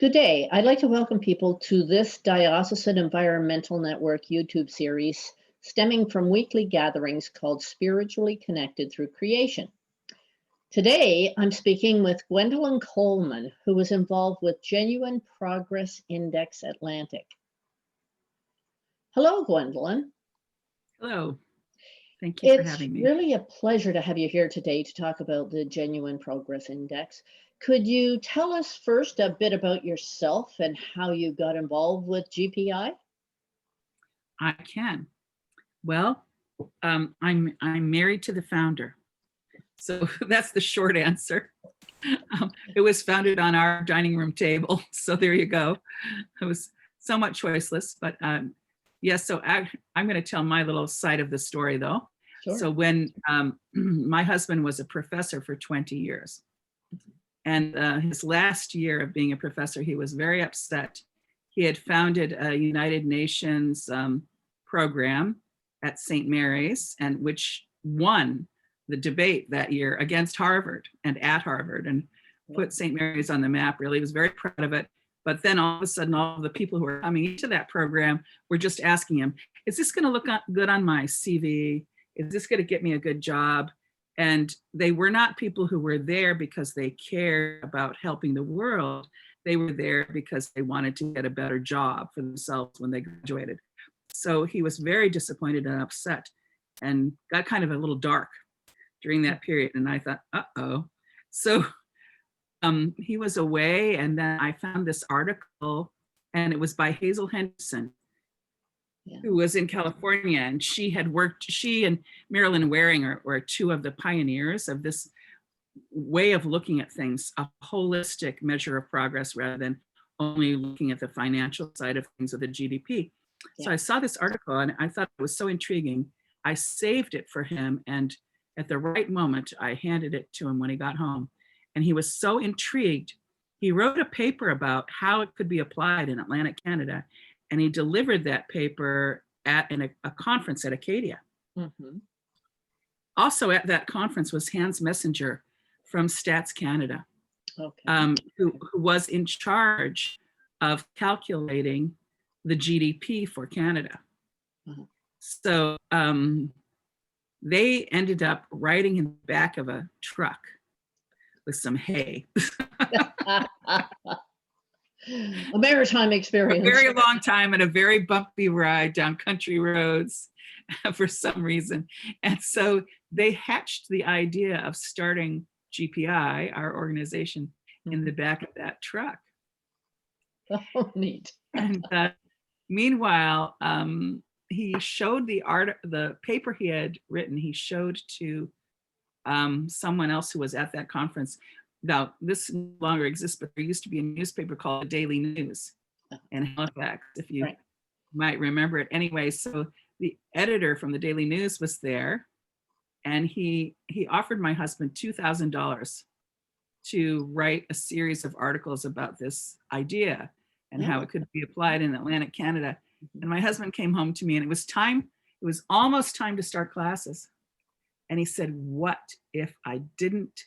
Good day. I'd like to welcome people to this Diocesan Environmental Network YouTube series stemming from weekly gatherings called Spiritually Connected Through Creation. Today, I'm speaking with Gwendolyn Colman, who was involved with Genuine Progress Index Atlantic. Hello, Gwendolyn. Hello. Thank you for having me. It's really a pleasure to have you here today to talk about the Genuine Progress Index. Could you tell us first a bit about yourself and how you got involved with GPI? I can. Well, I'm married to the founder, so that's the short answer. It was founded on our dining room table, so there you go. It was somewhat choiceless, but yes. So I'm going to tell my little side of the story, though. Sure. So when my husband was a professor for 20 years. And his last year of being a professor, he was very upset. He had founded a United Nations program at St. Mary's, and which won the debate that year against Harvard and at Harvard, and put St. Mary's on the map. Really, he was very proud of it. But then all of a sudden, all of the people who were coming into that program were just asking him, "Is this going to look good on my CV? Is this going to get me a good job?" And they were not people who were there because they cared about helping the world. They were there because they wanted to get a better job for themselves when they graduated. So he was very disappointed and upset and got kind of a little dark during that period. And I thought, uh-oh. So he was away, and then I found this article, and it was by Hazel Henderson, who was in California, and she and Marilyn Waring were two of the pioneers of this way of looking at things, a holistic measure of progress rather than only looking at the financial side of things with the GDP. Yeah. So I saw this article and I thought it was so intriguing. I saved it for him, and at the right moment, I handed it to him when he got home. And he was so intrigued. He wrote a paper about how it could be applied in Atlantic Canada. And he delivered that paper at a conference at Acadia. Mm-hmm. Also at that conference was Hans Messenger from Stats Canada, who was in charge of calculating the GDP for Canada. Mm-hmm. So they ended up riding in the back of a truck with some hay. A maritime experience. A very long time and a very bumpy ride down country roads for some reason. And so they hatched the idea of starting GPI, our organization, in the back of that truck. Oh, neat. And meanwhile, he showed the paper he had written, he showed to someone else who was at that conference. Now, this no longer exists, but there used to be a newspaper called the Daily News in Halifax, if you might remember it. Anyway, so the editor from the Daily News was there, and he offered my husband $2,000 to write a series of articles about this idea and how it could be applied in Atlantic Canada. And my husband came home to me, and it was almost time to start classes. And he said, "What if I didn't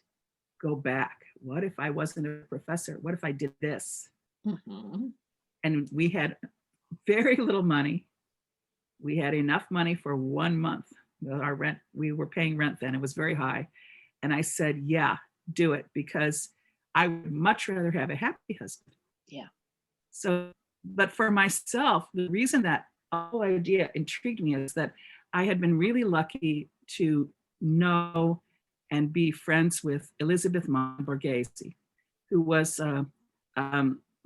go back? What if I wasn't a professor? What if I did this?" Mm-hmm. And we had very little money. We had enough money for 1 month. Our rent, we were paying rent then, it was very high. And I said, yeah, do it, because I would much rather have a happy husband. Yeah. So, but for myself, the reason that whole idea intrigued me is that I had been really lucky to know and be friends with Elizabeth Borghese, who was a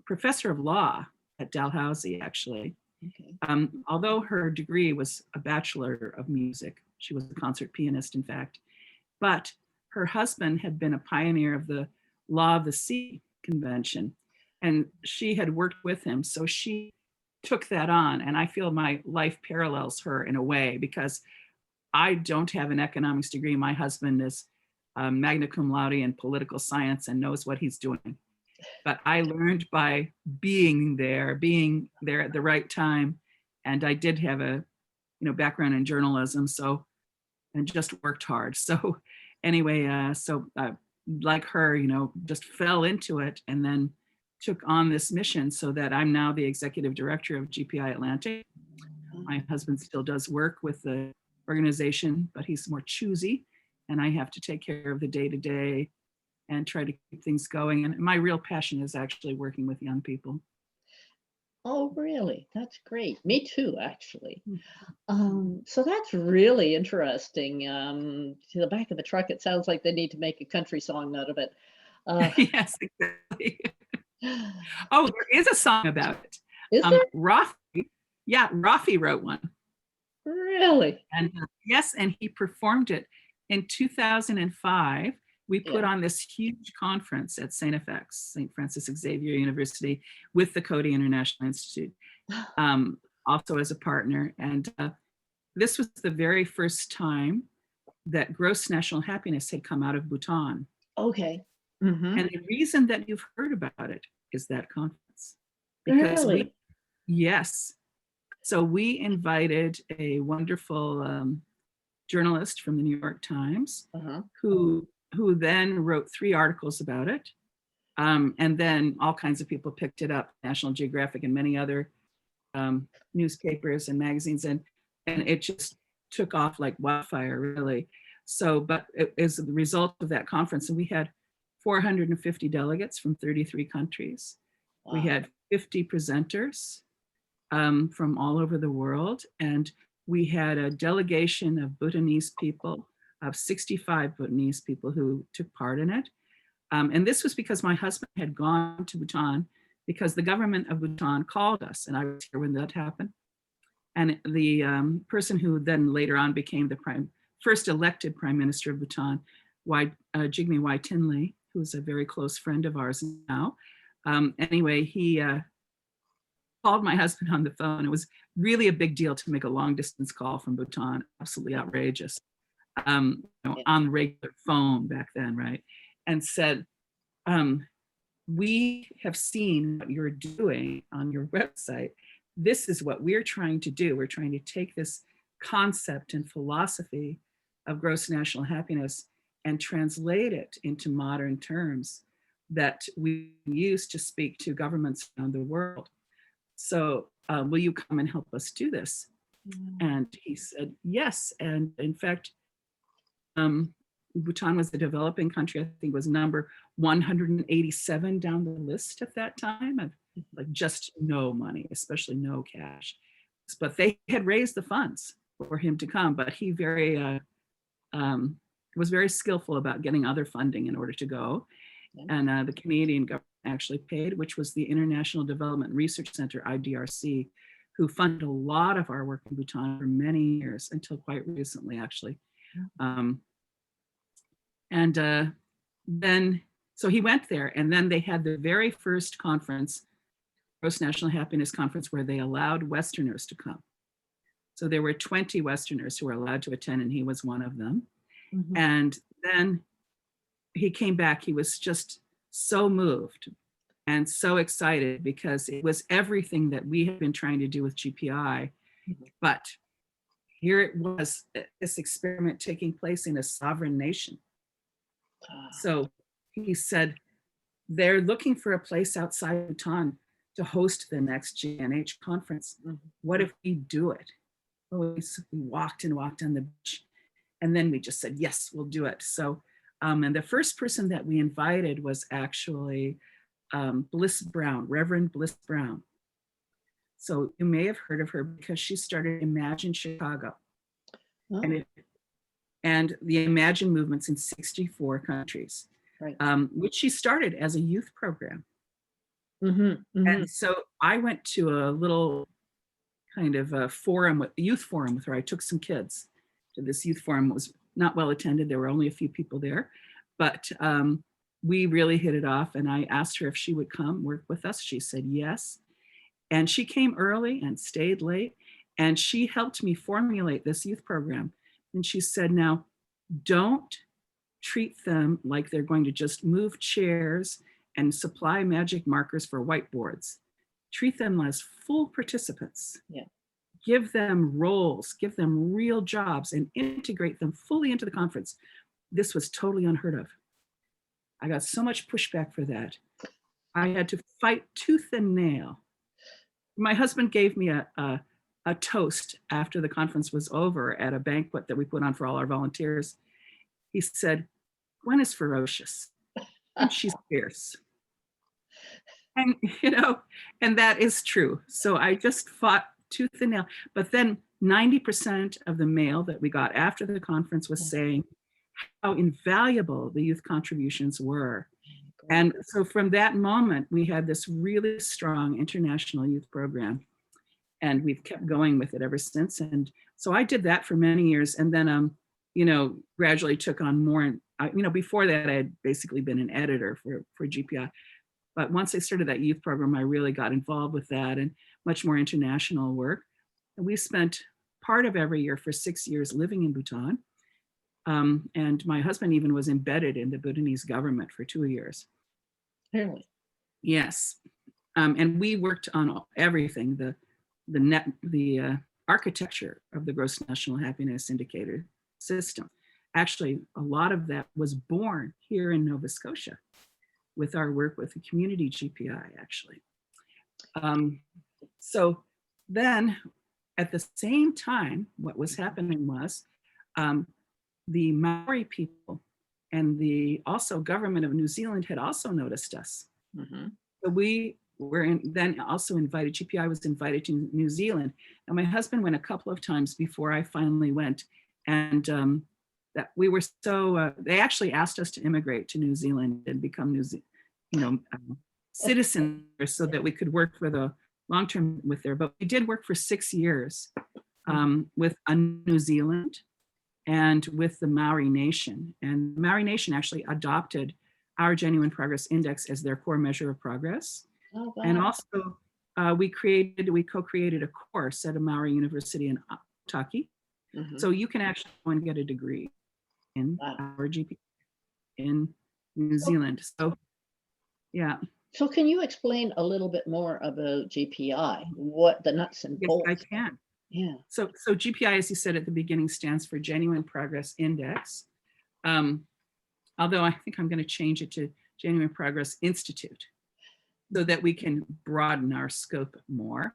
professor of law at Dalhousie, actually. Okay. Although her degree was a Bachelor of Music, she was a concert pianist, in fact, but her husband had been a pioneer of the Law of the Sea Convention, and she had worked with him. So she took that on, and I feel my life parallels her in a way, because I don't have an economics degree. My husband is magna cum laude in political science and knows what he's doing. But I learned by being there at the right time. And I did have a background in journalism, and just worked hard. So anyway, like her, just fell into it. And then took on this mission so that I'm now the executive director of GPIAtlantic. My husband still does work with the organization, but he's more choosy, and I have to take care of the day-to-day and try to keep things going. And my real passion is actually working with young people. Oh, really? That's great. Me too, actually. So that's really interesting. To the back of the truck, it sounds like they need to make a country song out of it. Yes, exactly. Oh, there is a song about it. Is there? Rafi wrote one. Really? And yes, and he performed it in 2005. We put on this huge conference at St. FX, St. Francis Xavier University, with the Coady International Institute, also as a partner. And this was the very first time that gross national happiness had come out of Bhutan. Okay. And the reason that you've heard about it is that conference. Because really? Yes. So we invited a wonderful journalist from the New York Times who then wrote 3 articles about it. And then all kinds of people picked it up, National Geographic and many other newspapers and magazines. And it just took off like wildfire, really. So, but it is the result of that conference. And we had 450 delegates from 33 countries. Wow. We had 50 presenters from all over the world. And we had a delegation of Bhutanese people, of 65 Bhutanese people who took part in it. And this was because my husband had gone to Bhutan because the government of Bhutan called us, and I was here when that happened. And the person who then later on became the first elected prime minister of Bhutan, Jigme Y. Tinley, who's a very close friend of ours now. Anyway, he called my husband on the phone. It was really a big deal to make a long distance call from Bhutan, absolutely outrageous, on the regular phone back then, right? And said, we have seen what you're doing on your website. This is what we're trying to do. We're trying to take this concept and philosophy of gross national happiness and translate it into modern terms that we use to speak to governments around the world. So will you come and help us do this? And he said, yes. And in fact, Bhutan was a developing country. I think was number 187 down the list at that time of like just no money, especially no cash. But they had raised the funds for him to come, but he was very skillful about getting other funding in order to go. And the Canadian government actually paid, which was the International Development Research Center, IDRC, who funded a lot of our work in Bhutan for many years, until quite recently, actually. Then, so he went there, and then they had the very first conference, Gross National Happiness Conference, where they allowed Westerners to come. So there were 20 Westerners who were allowed to attend, and he was one of them. And then he came back, he was just so moved and so excited because it was everything that we had been trying to do with GPI, but here it was, this experiment taking place in a sovereign nation. So he said, they're looking for a place outside Bhutan to host the next GNH conference. What if we do it? Well, we walked and walked on the beach, and then we just said, yes, we'll do it. So, and the first person that we invited was actually Bliss Brown, Reverend Bliss Brown. So you may have heard of her because she started Imagine Chicago. And the Imagine movements in 64 countries, which she started as a youth program. And so I went to a little kind of a youth forum with her. I took some kids to this youth forum. It was not well attended. There were only a few people there, but we really hit it off. And I asked her if she would come work with us. She said yes. And she came early and stayed late. And she helped me formulate this youth program. And she said, now, don't treat them like they're going to just move chairs and supply magic markers for whiteboards. Treat them as full participants. Give them roles, give them real jobs, and integrate them fully into the conference. This was totally unheard of. I got so much pushback for that. I had to fight tooth and nail. My husband gave me a toast after the conference was over at a banquet that we put on for all our volunteers. He said, "Gwen is ferocious and she's fierce." And, and that is true. So I just fought tooth and nail. But then 90% of the mail that we got after the conference was saying how invaluable the youth contributions were. And so from that moment, we had this really strong international youth program, and we've kept going with it ever since. And so I did that for many years, and then, gradually took on more. Before that, I had basically been an editor for GPI. But once I started that youth program, I really got involved with that and much more international work. And we spent part of every year for 6 years living in Bhutan. And my husband even was embedded in the Bhutanese government for 2 years. Really? Yes. And we worked on everything, the architecture of the gross national happiness indicator system. Actually, a lot of that was born here in Nova Scotia with our work with the community GPI, actually. So then at the same time, what was happening was the Maori people and the also government of New Zealand had also noticed us. Mm-hmm. So we were then also invited, GPI was invited to New Zealand. And my husband went a couple of times before I finally went. And that we were so, they actually asked us to immigrate to New Zealand and become citizens so that we could work for the long-term with there. But we did work for 6 years with New Zealand and with the Maori Nation. And the Maori Nation actually adopted our Genuine Progress Index as their core measure of progress. Oh, wow. And also we co-created a course at a Maori University in Otaki. Mm-hmm. So you can actually go and get a degree in our GP in New Zealand. So, yeah. So can you explain a little bit more about GPI, what the nuts and bolts? Yes, I can. Yeah. So GPI, as you said at the beginning, stands for Genuine Progress Index. Although I think I'm going to change it to Genuine Progress Institute so that we can broaden our scope more.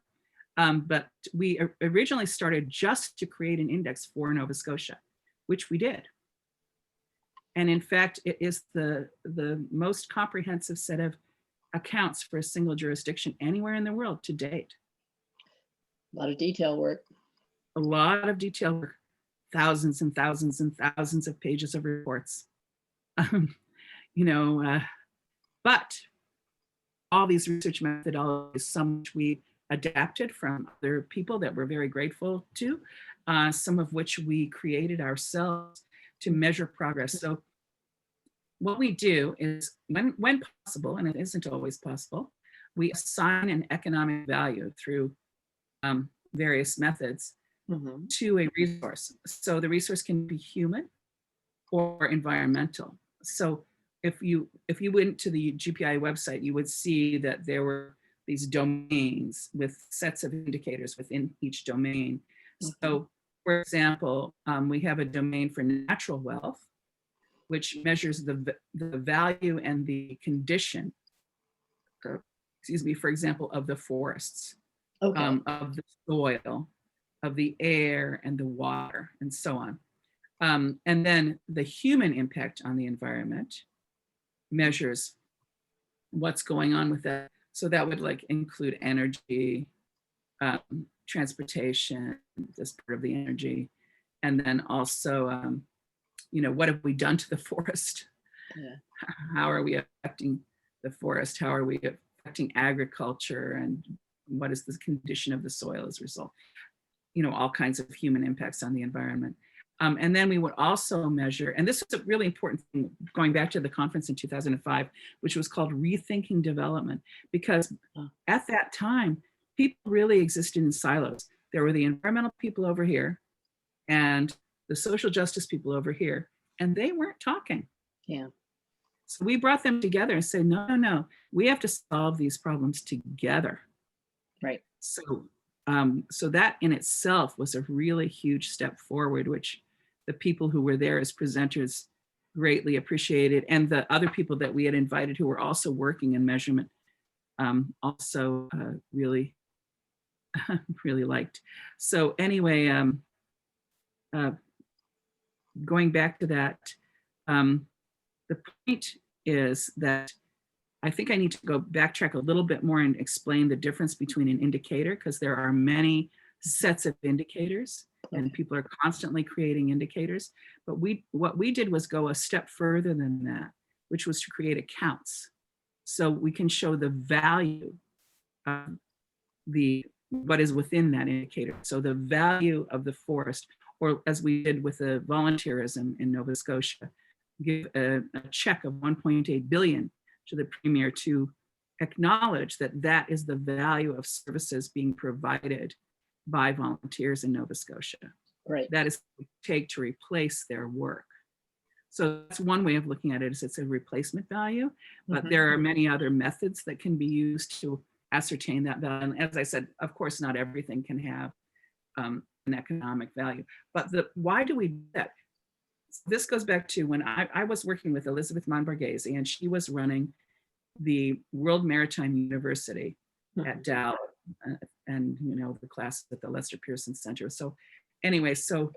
But we originally started just to create an index for Nova Scotia, which we did. And in fact, it is the most comprehensive set of accounts for a single jurisdiction anywhere in the world to date. A lot of detail work. A lot of detail work, thousands and thousands and thousands of pages of reports. But all these research methodologies, some which we adapted from other people that we're very grateful to, some of which we created ourselves to measure progress. So what we do is when possible, and it isn't always possible, we assign an economic value through various methods to a resource. So the resource can be human or environmental. So if you went to the GPI website, you would see that there were these domains with sets of indicators within each domain. So for example, we have a domain for natural wealth, which measures the value and the condition, for example, of the forests, of the soil, of the air and the water, and so on. And then the human impact on the environment measures what's going on with that. So that would include energy, transportation, this part of the energy, and then also, what have we done to the forest? Yeah. How are we affecting the forest? How are we affecting agriculture? And what is the condition of the soil as a result? All kinds of human impacts on the environment. And then we would also measure, and this was a really important thing, going back to the conference in 2005, which was called Rethinking Development, because at that time, people really existed in silos. There were the environmental people over here and the social justice people over here, and they weren't talking. Yeah. So we brought them together and said, no, we have to solve these problems together. Right. So that in itself was a really huge step forward, which the people who were there as presenters greatly appreciated. And the other people that we had invited who were also working in measurement also really, really liked. So anyway, going back to that, the point is that I think I need to go backtrack a little bit more and explain the difference between an indicator, because there are many sets of indicators and people are constantly creating indicators. But what we did was go a step further than that, which was to create accounts. So we can show the value of what is within that indicator. So the value of the forest, or as we did with the volunteerism in Nova Scotia, give a check of 1.8 billion to the premier to acknowledge that that is the value of services being provided by volunteers in Nova Scotia. Right. That is what it take to replace their work. So that's one way of looking at it, is it's a replacement value, but there are many other methods that can be used to ascertain that value. And as I said, of course, not everything can have an economic value, but why do we do that? This goes back to when I was working with Elizabeth Monborghese, and she was running the World Maritime University at Dallas, and the class at the Lester Pearson Center. So anyway, so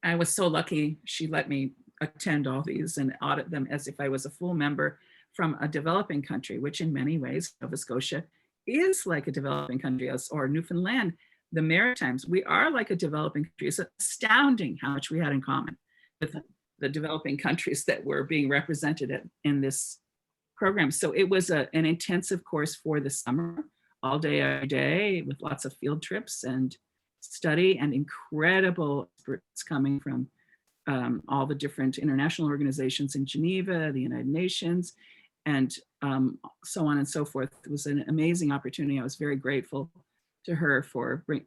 I was so lucky she let me attend all these and audit them as if I was a full member from a developing country, which in many ways Nova Scotia is like a developing country, or Newfoundland, the Maritimes, we are like a developing country. It's astounding how much we had in common with the developing countries that were being represented in this program. So it was an intensive course for the summer, all day, every day, with lots of field trips and study, and incredible experts coming from all the different international organizations in Geneva, the United Nations, and so on and so forth. It was an amazing opportunity. I was very grateful to her for bringing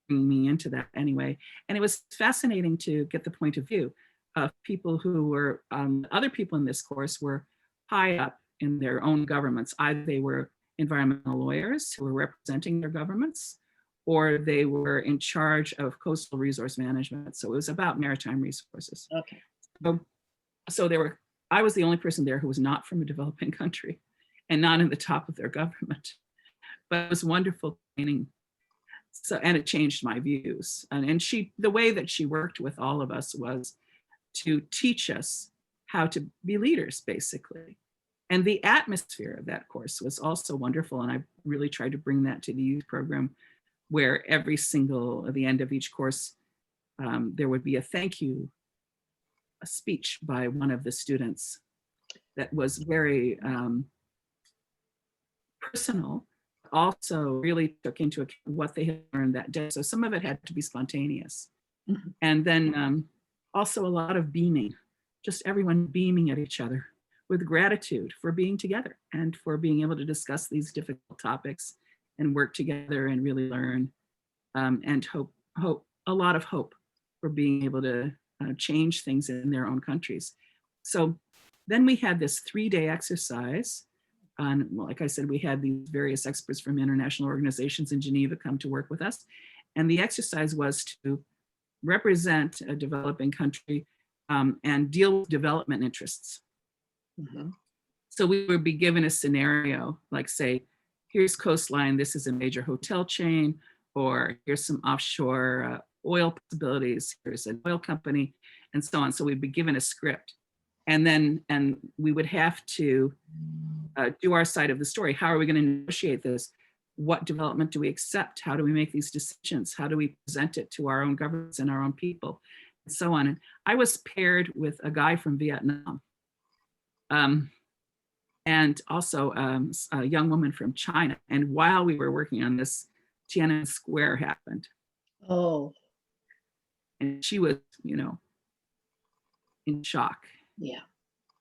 me into that anyway. And it was fascinating to get the point of view of people who were, other people in this course were high up in their own governments. Either they were environmental lawyers who were representing their governments, or they were in charge of coastal resource management. So it was about maritime resources. Okay. So I was the only person there who was not from a developing country and not in the top of their government. But it was wonderful training. So, and it changed my views. And the way that she worked with all of us was to teach us how to be leaders, basically. And the atmosphere of that course was also wonderful. And I really tried to bring that to the youth program, where at the end of each course, there would be a thank you, a speech by one of the students that was very personal, also really took into account what they had learned that day. So some of it had to be spontaneous. And then also a lot of beaming, just everyone beaming at each other with gratitude for being together and for being able to discuss these difficult topics and work together and really learn, and a lot of hope for being able to change things in their own countries. So then we had this 3-day exercise. Like I said, we had these various experts from international organizations in Geneva come to work with us. And the exercise was to represent a developing country and deal with development interests. So we would be given a scenario, like say, here's coastline, this is a major hotel chain, or here's some offshore oil possibilities, here's an oil company, and so on. So we'd be given a script. And we would have to do our side of the story. How are we going to negotiate this? What development do we accept? How do we make these decisions? How do we present it to our own governments and our own people? And so on. And I was paired with a guy from Vietnam, and also a young woman from China. And while we were working on this, Tiananmen Square happened. Oh. And she was, in shock. Yeah.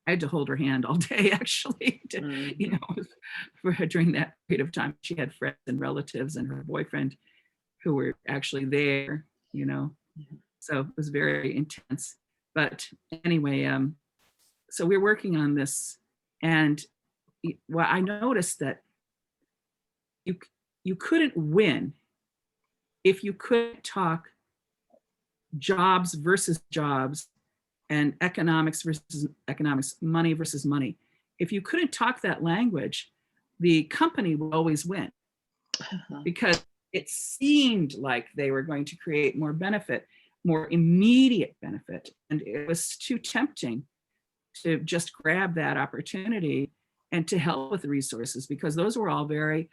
I had to hold her hand all day, actually, during that period of time. She had friends and relatives and her boyfriend who were actually there, So it was very intense. But anyway, so we're working on this, and I noticed that you couldn't win if you couldn't talk jobs versus jobs and economics versus economics, money versus money. If you couldn't talk that language, the company will always win because it seemed like they were going to create more benefit, more immediate benefit. And it was too tempting to just grab that opportunity and to help with the resources, because those were all very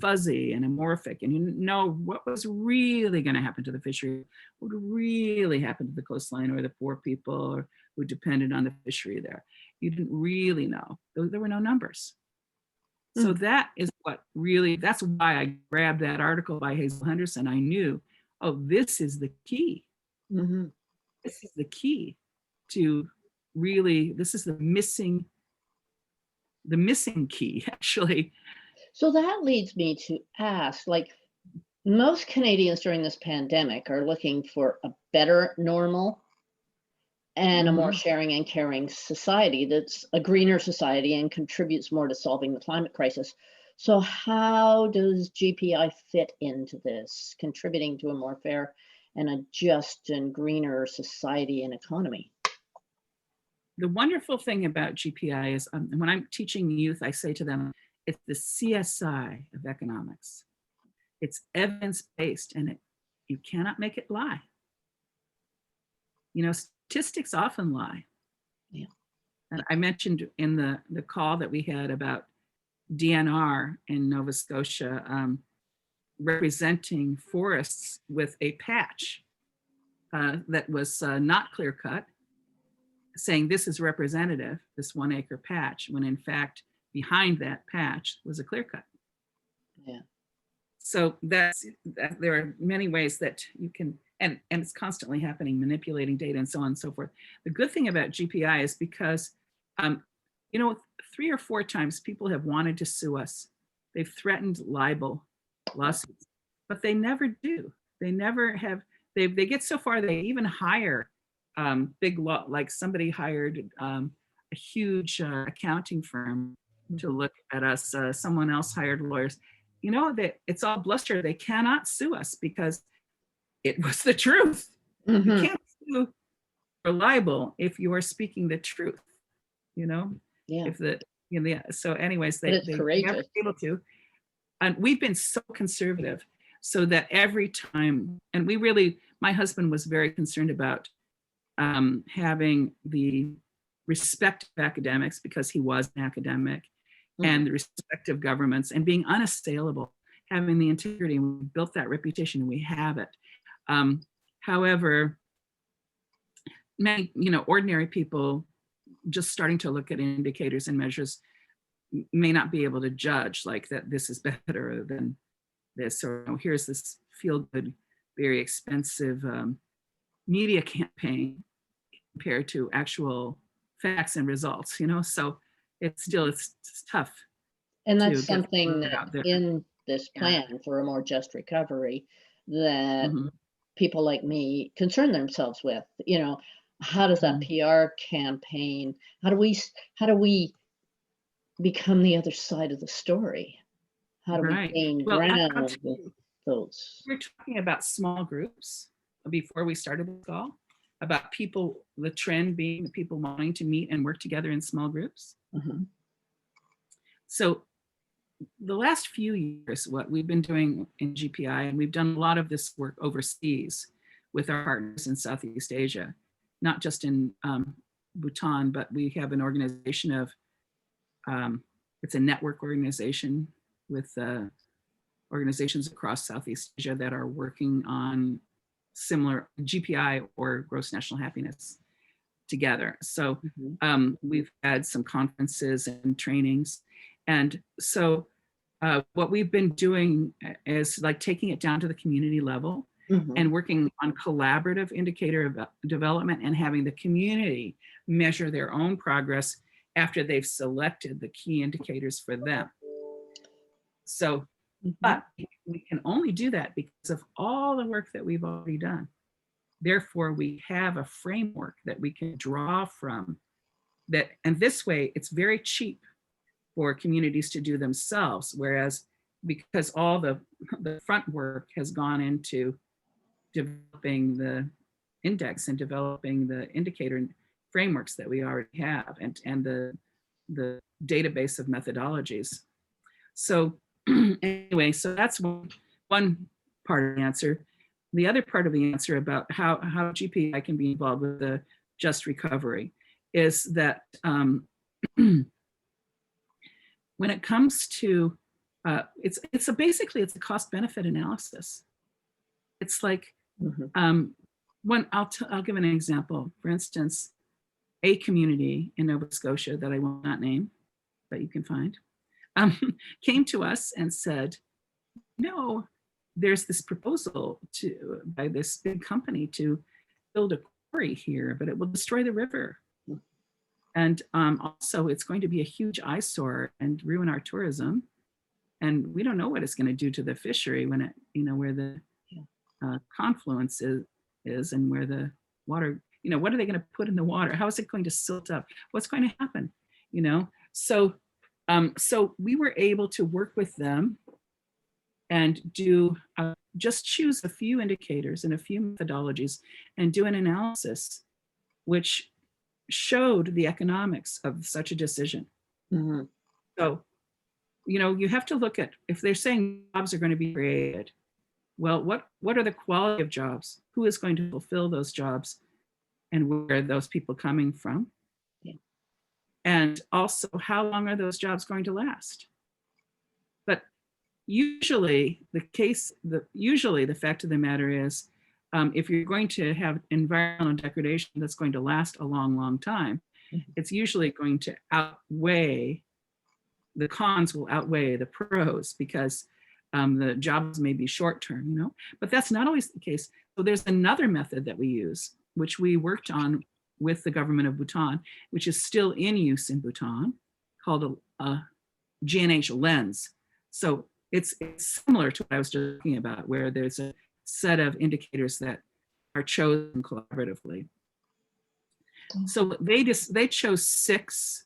fuzzy and amorphic, and you didn't know what was really going to happen to the fishery, what would really happen to the coastline or the poor people who depended on the fishery there. You didn't really know. There were no numbers. So that is what really, that's why I grabbed that article by Hazel Henderson. I knew, oh, this is the key. This is the key to really, this is the missing key, actually. So that leads me to ask, like, most Canadians during this pandemic are looking for a better normal and a more sharing and caring society that's a greener society and contributes more to solving the climate crisis. So how does GPI fit into this, contributing to a more fair and a just and greener society and economy? The wonderful thing about GPI is when I'm teaching youth, I say to them, it's the CSI of economics. It's evidence-based, and you cannot make it lie. You know, statistics often lie. Yeah. And I mentioned in the call that we had about DNR in Nova Scotia representing forests with a patch that was not clear cut, saying this is representative, this 1 acre patch, when in fact, behind that patch was a clear cut. Yeah. So there are many ways that you can, and it's constantly happening, manipulating data and so on and so forth. The good thing about GPI is because, you know, 3 or 4 times people have wanted to sue us. They've threatened libel lawsuits, but they never do. They never have, they get so far, they even hire big law, like somebody hired a huge accounting firm to look at us. Someone else hired lawyers. You know, that it's all bluster. They cannot sue us because it was the truth. You can't sue for libel if you are speaking the truth. You know, if the, you know, so anyways, they never able to. And we've been so conservative, so that every time, and we really, my husband was very concerned about having the respect of academics, because he was an academic, and the respect of governments, and being unassailable, having the integrity. And we built that reputation, and we have it. However, many, you know, ordinary people just starting to look at indicators and measures may not be able to judge like that this is better than this, or you know, here's this feel-good, very expensive media campaign compared to actual facts and results, you know. So it's still, it's tough. And that's something that in this plan for a more just recovery that people like me concern themselves with, you know, how does that PR campaign, how do we become the other side of the story? How do we gain ground with those? We're talking about small groups before we started this call, about people, the trend being the people wanting to meet and work together in small groups. So the last few years, what we've been doing in GPI, and we've done a lot of this work overseas with our partners in Southeast Asia, not just in Bhutan, but we have an organization of, it's a network organization with organizations across Southeast Asia that are working on similar GPI or gross national happiness together. So we've had some conferences and trainings. And so what we've been doing is like taking it down to the community level and working on collaborative indicator development, and having the community measure their own progress after they've selected the key indicators for them. So, but we can only do that because of all the work that we've already done. Therefore, we have a framework that we can draw from that. And this way, it's very cheap for communities to do themselves. Whereas, because all the front work has gone into developing the index and developing the indicator frameworks that we already have, and the database of methodologies. So anyway, so that's one part of the answer. The other part of the answer about how GPI can be involved with the just recovery is that when it comes to basically it's a cost benefit analysis. It's like I'll give an example. For instance, a community in Nova Scotia that I will not name, but you can find, came to us and said, no, there's this proposal by this big company to build a quarry here, but it will destroy the river. And also it's going to be a huge eyesore and ruin our tourism. And we don't know what it's going to do to the fishery when it, where the confluence is and where the water, what are they going to put in the water? How is it going to silt up? What's going to happen? So we were able to work with them and do just choose a few indicators and a few methodologies and do an analysis which showed the economics of such a decision. So, you have to look at, if they're saying jobs are going to be created, well, what are the quality of jobs? Who is going to fulfill those jobs? And where are those people coming from? And also, how long are those jobs going to last? But usually the fact of the matter is, if you're going to have environmental degradation that's going to last a long, long time, it's usually going to the cons will outweigh the pros, because the jobs may be short term, but that's not always the case. So there's another method that we use, which we worked on with the government of Bhutan, which is still in use in Bhutan, called a GNH lens. So it's similar to what I was talking about, where there's a set of indicators that are chosen collaboratively. So they chose 6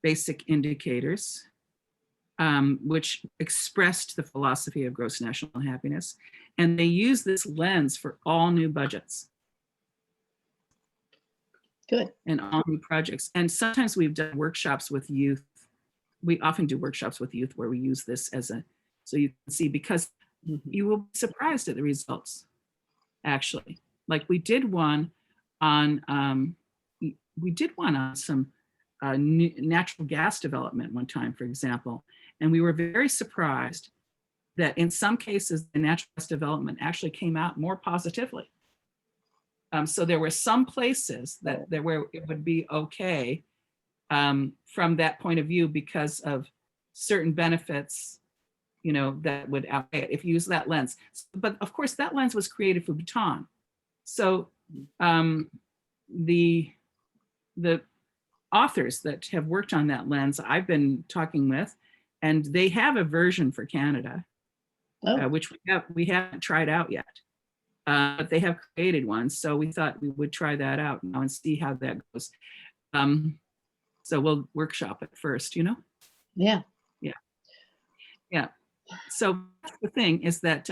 basic indicators, which expressed the philosophy of gross national happiness. And they use this lens for all new budgets. Good. And all new projects. And sometimes we've done workshops with youth. We often do workshops with youth where we use this so you can see, because you will be surprised at the results, actually. Like we did one on some natural gas development one time, for example. And we were very surprised that in some cases, the natural gas development actually came out more positively. So there were some places where it would be okay from that point of view because of certain benefits, that would outweigh it if you use that lens. But of course, that lens was created for Bhutan. So the authors that have worked on that lens, I've been talking with, and they have a version for Canada, which we haven't tried out yet. But they have created one, so we thought we would try that out now and see how that goes. So we'll workshop it first, Yeah. So the thing is that,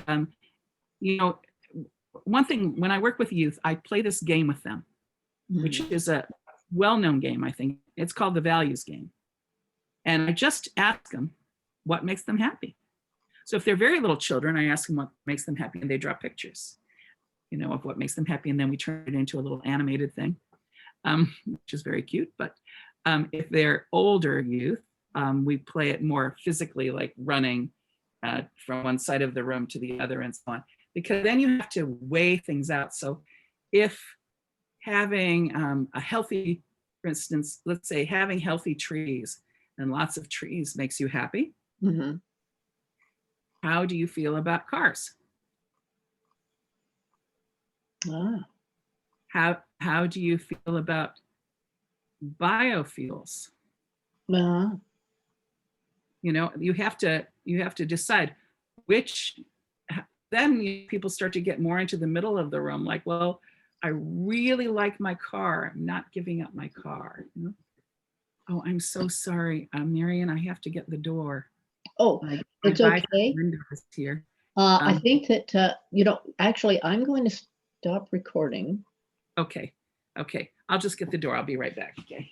one thing, when I work with youth, I play this game with them, which is a well-known game, I think. It's called the values game. And I just ask them what makes them happy. So if they're very little children, I ask them what makes them happy, and they draw pictures, of what makes them happy. And then we turn it into a little animated thing, which is very cute. But if they're older youth, we play it more physically, like running from one side of the room to the other and so on, because then you have to weigh things out. So if having a healthy, for instance, let's say having healthy trees and lots of trees makes you happy, how do you feel about cars? How do you feel about biofuels? You have to decide which. Then people start to get more into the middle of the room, like, well, I really like my car. I'm not giving up my car. Oh, I'm so sorry, Marion, I have to get the door. Oh, it's okay. Here. I think that, actually, I'm going to stop recording. Okay. I'll just get the door. I'll be right back. Okay.